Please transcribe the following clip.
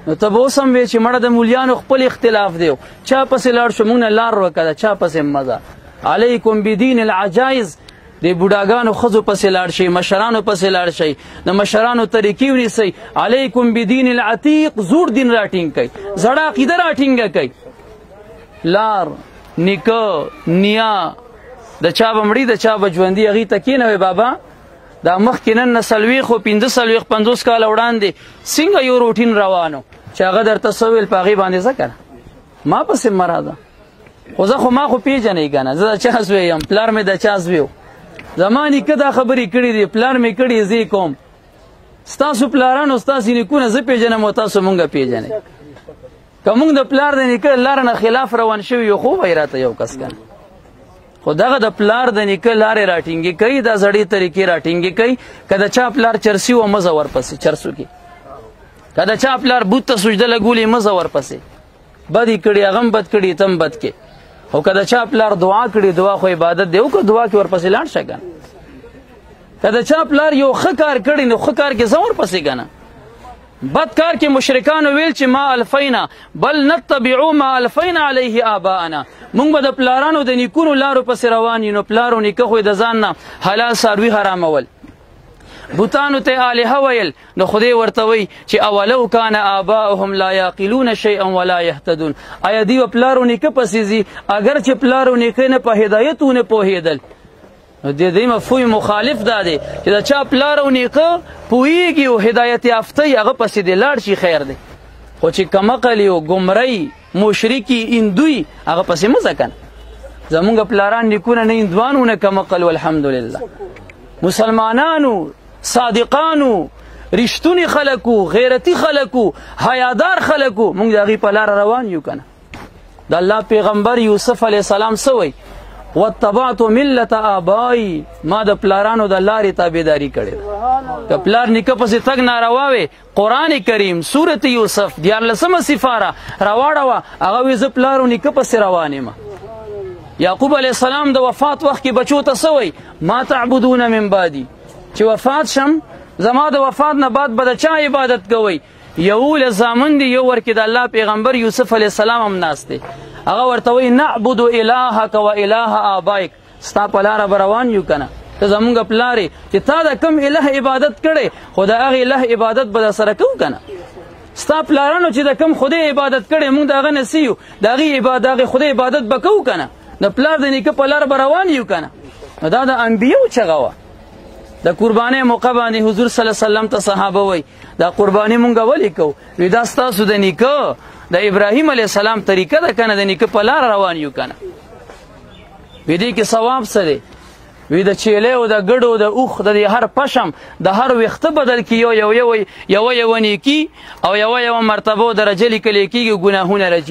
نو ته به اوس هم وایې چې مړه د مولیانو خپل اختلاف دی چا پسې لاړ شو موږ نه لار وکړه چا پسې مزه علیکم بدین العجایز د بوډاګانو ښځو پسې لاړ شئ مشرانو پسې لاړ شئ د مشرانو طریقې ونیسئ علیکم بدین العتیق زوړ دین راټینګ کئ زړه عقیده راټینګه کئ لار نیکه نیا د چا به مړي د چا به ژوندي هغې ته کښېنوئ بابا دا مخکې نن نه 40 45 50 کاله وړاندې څنګه یو روټین روان و چې هغه درته څه ویل په هغې باندې ځه که نه ما پسې مه راځه خو زه خو ما خو پېژنئ که نه زه د چا زوی یم پلار مې د چا زوی و زما نیکه دا خبرې کړي دي پلار مې کړي زه یې کوم ستاسو پلارانو ستاسو نیکونه زه پېژنم او تاسو مونږ پېژنئ که مونږ د پلار د نیکه لاره نه خلاف روان شوي یو خو وایي راته یو کس که نه خو دغه د پلار د نیکه لارې راټینګې کوي دا زړې طریقې راټینګې کوي که د چا پلار چرسي و مزه ورپسې چرسو کې که د چا پلار بوت ته سجده لګولې مزه ورپسې بد یې کړي هغه هم بد کړي ته هم بد کې خو که د چا پلار دعا کړي دعا خو عبادت دی او که دعا کې ورپسې لاړ شه که که د چا پلار یو ښه کار کړي نو ښه کار کې ځه ورپسې که نه بد کار کې مشرکانو ویل چې ما الفینا بل نتبعو ما الفینا علیه آباءنا مونږ به د پلارانو د نیکونو لارو پسې روان یو نو پلار و نیکه خو یې د ځان نه حلال څاروي حرامول بوتانو ته الهه ویل نو خدای ورته وی چې اولو کان آباؤهم لا یعقلون شیئا ولا یهتدون آیا دوی به پلار و نیکه پسې ځي اگر چې پلار و نیکه نه په هدایت ونه پوهېدل نو د دې مفهوم مخالف دا دی چې د چا پلار او نیکه پوهېږي او هدایت یافته یې هغه پسې دې لاړ شي خیر دی خو چې کمقل یو ګمرۍ مشرکي هندوی هغه پسې مه ځه که نه زمونږ پلاران نیکونه نه هندوان و نه کمقل والحمدلله مسلمانانو صادقانو رښتوني خلکو غیرتي خلکو حیادار خلکو مونږ د هغې په لاره روان یو که نه د الله پیغمبر یوسف علیه السلام څه وایي واتبعت ملت آبائی ما د پلارانو د لارې تابعداري کړې ده که پلار نیکه پسې تګ ناروا وی قرآن کریم سورت یوسف 14 سپاره راواړوه هغه وی زه پلار و نیکه پسې روان یم یعقوب علیه السلام د وفات وخت کې بچو ته څه وی ما تعبدون من بعدي چې وفات شم زما د وفات نه بعد به د چا عبادت کوئ یو زامن دی یو ورکې د الله پیغمبر یوسف علیه السلام هم ناست دی هغه ورته وایي نعبد الهک و اله آبایک ستا په لاره به روان یو که نه ته زمونږ پلار چې تا د کوم اله عبادت کړی خو د هغې اله عبادت به در سره کوو که نه ستا پلارانو چې د کوم خدای عبادت کړی مونږ د هغه نه سیو د هغې خدای عبادت به کوو که نه د پلار د نیکه په لاره به روان یو که نه نو دا د انبیو چغه وه د قربانۍ موقع باندې حضور صلی الله علیه وسلم ته صحابه وایي دا قرباني مونږ ولې کوو وی دا ستاسو د نیکه د ابراهیم علیه السلام طریقه ده که نه د نیکه په لاره روان یو که نه وی دې کې ثواب څه دی وی د چیلیو د ګډو د اوښ د هر پشم د هر ویښته بدل کې یوه نیکي او یوه مرتبه او درجه لیکلی کېږي ګناهونه رجیږي